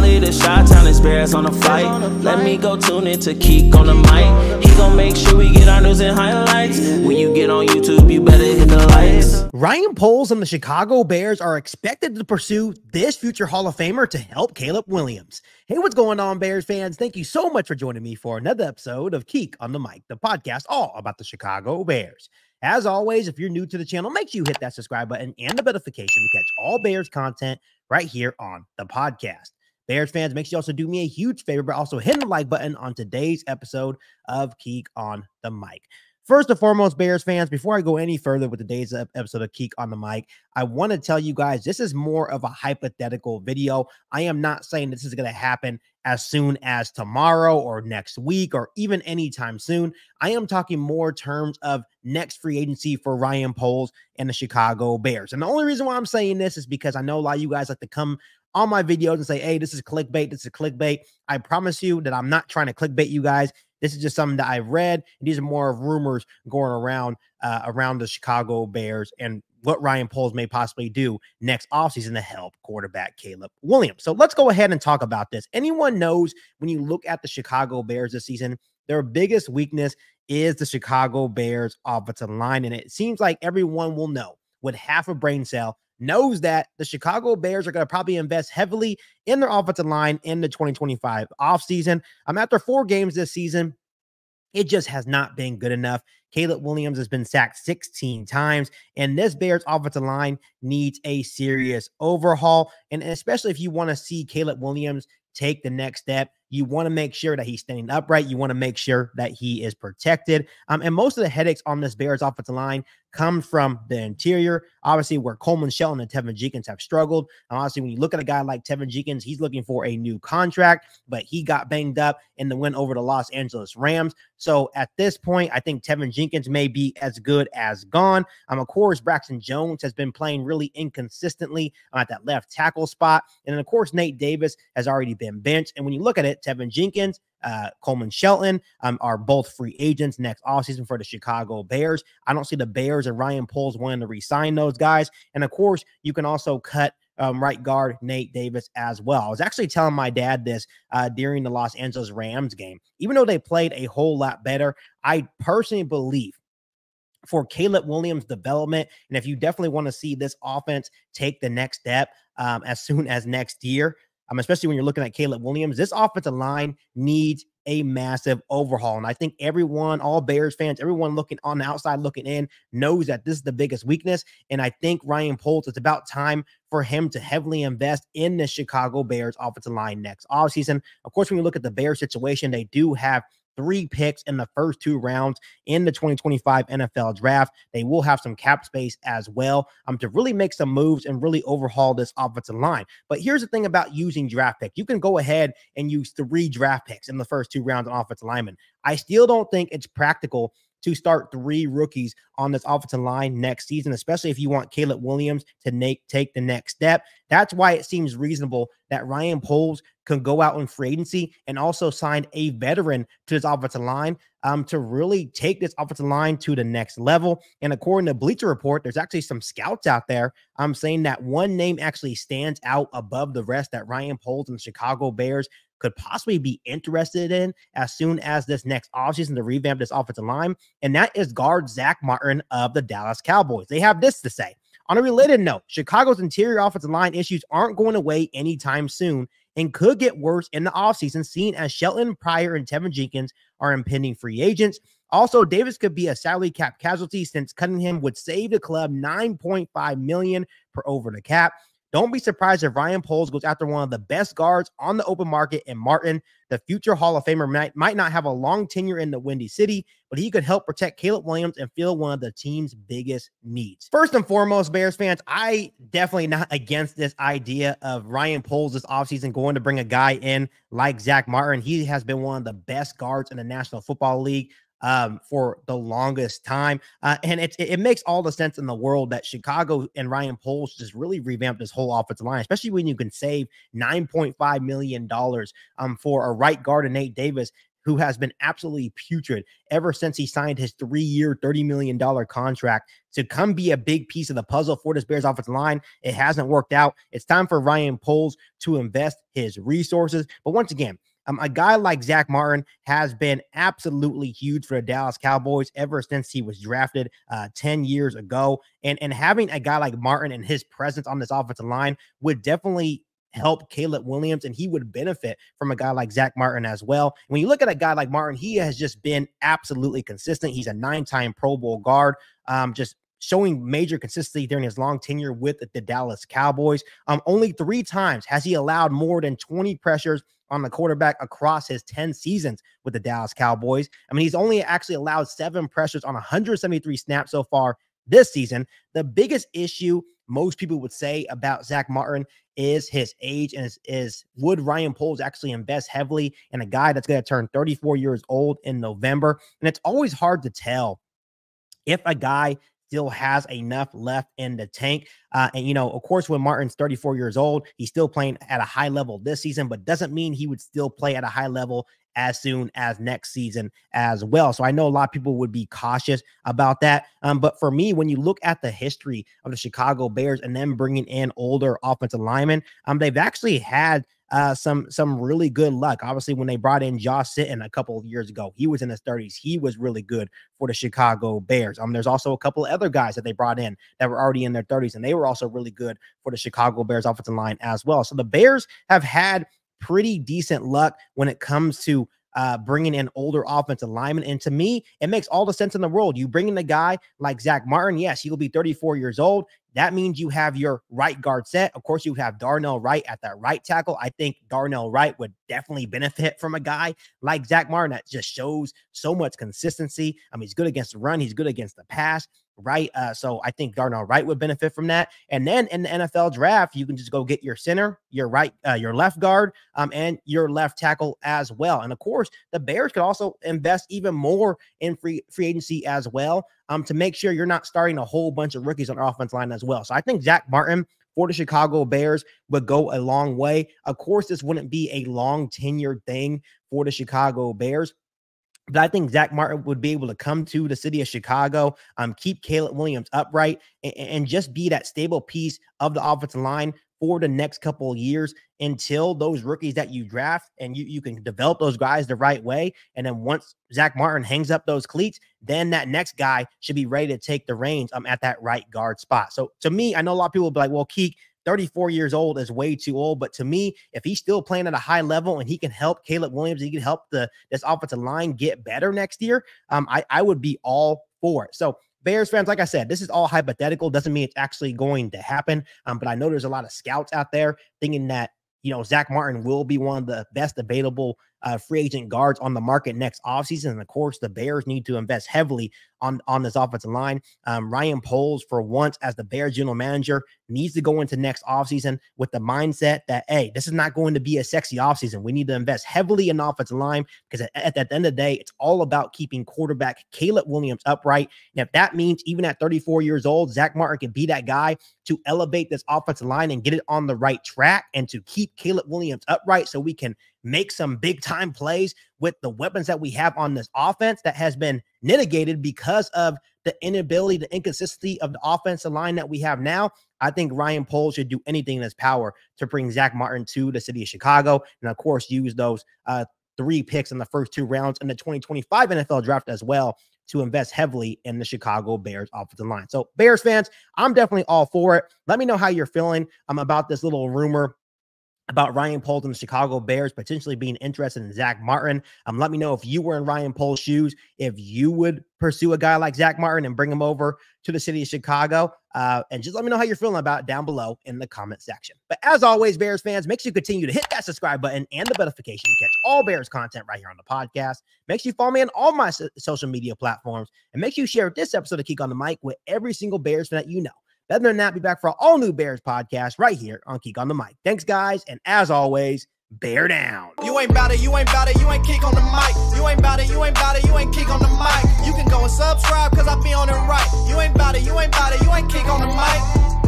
Cali to Chi-Town, it's Bears on the flight. Let me go tune in to Keek on the mic. He gon' make sure we get our news and highlights. When you get on YouTube, you better hit the likes. Ryan Poles and the Chicago Bears are expected to pursue this future Hall of Famer to help Caleb Williams. Hey, what's going on, Bears fans? Thank you so much for joining me for another episode of Keek on the Mic, the podcast all about the Chicago Bears. As always, if you're new to the channel, make sure you hit that subscribe button and the notification to catch all Bears content right here on the podcast. Bears fans, make sure you also do me a huge favor by also hitting the like button on today's episode of Keek on the Mic. First and foremost, Bears fans, before I go any further with today's episode of Keek on the Mic, I want to tell you guys this is more of a hypothetical video. I am not saying this is going to happen as soon as tomorrow or next week or even anytime soon. I am talking more terms of next free agency for Ryan Poles and the Chicago Bears. And the only reason why I'm saying this is because I know a lot of you guys like to come on my videos and say, hey, this is clickbait. This is clickbait. I promise you that I'm not trying to clickbait you guys. This is just something that I've read. These are more of rumors going around the Chicago Bears and what Ryan Poles may possibly do next offseason to help quarterback Caleb Williams. So let's go ahead and talk about this. Anyone knows when you look at the Chicago Bears this season, their biggest weakness is the Chicago Bears offensive line. And it seems like everyone will know with half a brain cell knows that the Chicago Bears are going to probably invest heavily in their offensive line in the 2025 offseason. After 4 games this season, it just has not been good enough. Caleb Williams has been sacked 16 times, and this Bears offensive line needs a serious overhaul. And especially if you want to see Caleb Williams take the next step, you want to make sure that he's standing upright. You want to make sure that he is protected. And most of the headaches on this Bears offensive line come from the interior, obviously where Coleman Shelton and Tevin Jenkins have struggled. Honestly, when you look at a guy like Tevin Jenkins, he's looking for a new contract, but he got banged up in the win over the Los Angeles Rams. So at this point, I think Tevin Jenkins may be as good as gone. Of course, Braxton Jones has been playing really inconsistently at that left tackle spot. And then, of course, Nate Davis has already been benched. And when you look at it, Tevin Jenkins, Coleman Shelton are both free agents next offseason for the Chicago Bears. I don't see the Bears and Ryan Poles wanting to re-sign those guys. And of course, you can also cut right guard Nate Davis as well. I was actually telling my dad this during the Los Angeles Rams game. Even though they played a whole lot better, I personally believe for Caleb Williams' development, and if you definitely want to see this offense take the next step as soon as next year, especially when you're looking at Caleb Williams, this offensive line needs a massive overhaul. And I think everyone, all Bears fans, everyone looking on the outside looking in knows that this is the biggest weakness. And I think Ryan Poles, it's about time for him to heavily invest in the Chicago Bears offensive line next offseason. Of course, when you look at the Bears situation, they do have 3 picks in the first 2 rounds in the 2025 NFL draft. They will have some cap space as well to really make some moves and really overhaul this offensive line. But here's the thing about using draft picks. You can go ahead and use 3 draft picks in the first 2 rounds on offensive linemen. I still don't think it's practical to start 3 rookies on this offensive line next season, especially if you want Caleb Williams to take the next step. That's why it seems reasonable that Ryan Poles can go out in free agency and also sign a veteran to this offensive line to really take this offensive line to the next level. And according to Bleacher Report, there's actually some scouts out there saying that one name actually stands out above the rest that Ryan Poles and the Chicago Bears could possibly be interested in as soon as this next offseason to revamp this offensive line, and that is guard Zach Martin of the Dallas Cowboys. They have this to say. On a related note, Chicago's interior offensive line issues aren't going away anytime soon and could get worse in the offseason, seeing as Shelton, Pryor, and Tevin Jenkins are impending free agents. Also, Davis could be a salary cap casualty since cutting him would save the club $9.5 million per over the cap. Don't be surprised if Ryan Poles goes after one of the best guards on the open market in Martin. The future Hall of Famer might not have a long tenure in the Windy City, but he could help protect Caleb Williams and fill one of the team's biggest needs. First and foremost, Bears fans, I definitely not against this idea of Ryan Poles this offseason going to bring a guy in like Zach Martin. He has been one of the best guards in the National Football League for the longest time. And it makes all the sense in the world that Chicago and Ryan Poles just really revamped this whole offensive line, especially when you can save $9.5 million for a right guard and Nate Davis, who has been absolutely putrid ever since he signed his 3-year, $30 million contract to come be a big piece of the puzzle for this Bears offensive line. It hasn't worked out. It's time for Ryan Poles to invest his resources. But once again, a guy like Zach Martin has been absolutely huge for the Dallas Cowboys ever since he was drafted 10 years ago. And having a guy like Martin and his presence on this offensive line would definitely help Caleb Williams, and he would benefit from a guy like Zach Martin as well. When you look at a guy like Martin, he has just been absolutely consistent. He's a 9-time Pro Bowl guard, just showing major consistency during his long tenure with the Dallas Cowboys. Only 3 times has he allowed more than 20 pressures on the quarterback across his 10 seasons with the Dallas Cowboys. I mean, he's only actually allowed 7 pressures on 173 snaps so far this season. The biggest issue most people would say about Zach Martin is his age, and is would Ryan Poles actually invest heavily in a guy that's going to turn 34 years old in November? And it's always hard to tell if a guy still has enough left in the tank. And, you know, of course, when Martin's 34 years old, he's still playing at a high level this season, but doesn't mean he would still play at a high level as soon as next season as well. So I know a lot of people would be cautious about that. But for me, when you look at the history of the Chicago Bears and then bringing in older offensive linemen, they've actually had some really good luck. Obviously, when they brought in Josh Sitton a couple of years ago, he was in his 30s. He was really good for the Chicago Bears. There's also a couple of other guys that they brought in that were already in their 30s, and they were also really good for the Chicago Bears offensive line as well. So the Bears have had pretty decent luck when it comes to bringing in older offensive linemen. And to me, it makes all the sense in the world. You bring in a guy like Zach Martin. Yes, he will be 34 years old. That means you have your right guard set. Of course, you have Darnell Wright at that right tackle. I think Darnell Wright would definitely benefit from a guy like Zach Martin that just shows so much consistency. He's good against the run. He's good against the pass. Right. So I think Darnell Wright would benefit from that. And then in the NFL draft, you can just go get your center, your left guard, and your left tackle as well. And of course, the Bears could also invest even more in free agency as well, to make sure you're not starting a whole bunch of rookies on our offense line as well. So I think Zach Martin for the Chicago Bears would go a long way. Of course, this wouldn't be a long tenured thing for the Chicago Bears, but I think Zach Martin would be able to come to the city of Chicago, keep Caleb Williams upright, and just be that stable piece of the offensive line for the next couple of years until those rookies that you draft, and you can develop those guys the right way. And then once Zach Martin hangs up those cleats, then that next guy should be ready to take the reins at that right guard spot. So to me, I know a lot of people will be like, well, Keek, 34 years old is way too old. But to me, if he's still playing at a high level and he can help Caleb Williams, he can help this offensive line get better next year, I would be all for it. So Bears fans, like I said, this is all hypothetical. Doesn't mean it's actually going to happen. But I know there's a lot of scouts out there thinking that, you know, Zach Martin will be one of the best available free agent guards on the market next offseason. And of course, the Bears need to invest heavily on this offensive line. Ryan Poles, for once, as the Bears general manager, needs to go into next offseason with the mindset that, hey, this is not going to be a sexy offseason. We need to invest heavily in the offensive line, because at the end of the day, it's all about keeping quarterback Caleb Williams upright. And if that means even at 34 years old, Zach Martin can be that guy to elevate this offensive line and get it on the right track and to keep Caleb Williams upright so we can make some big time plays with the weapons that we have on this offense that has been mitigated because of the inability, the inconsistency of the offensive line that we have now. I think Ryan Poles should do anything in his power to bring Zach Martin to the city of Chicago. And of course, use those 3 picks in the first 2 rounds in the 2025 NFL draft as well to invest heavily in the Chicago Bears offensive line. So Bears fans, I'm definitely all for it. Let me know how you're feeling about this little rumor about Ryan Poles and the Chicago Bears potentially being interested in Zach Martin. Let me know if you were in Ryan Poles' shoes, if you would pursue a guy like Zach Martin and bring him over to the city of Chicago. And just let me know how you're feeling about it down below in the comment section. But as always, Bears fans, make sure you continue to hit that subscribe button and the notification to catch all Bears content right here on the podcast. Make sure you follow me on all my social media platforms, and make sure you share this episode of Keek on the Mic with every single Bears fan that you know. Other than that, be back for an all-new Bears podcast right here on Keek on the Mic. Thanks, guys, and as always, bear down. You ain't bout it, you ain't bout it, you ain't Keek on the mic. You ain't bout it, you ain't bout it, you ain't Keek on the mic. You can go and subscribe, cause I be on it right. You ain't bout it, you ain't bout it, you ain't Keek on the mic.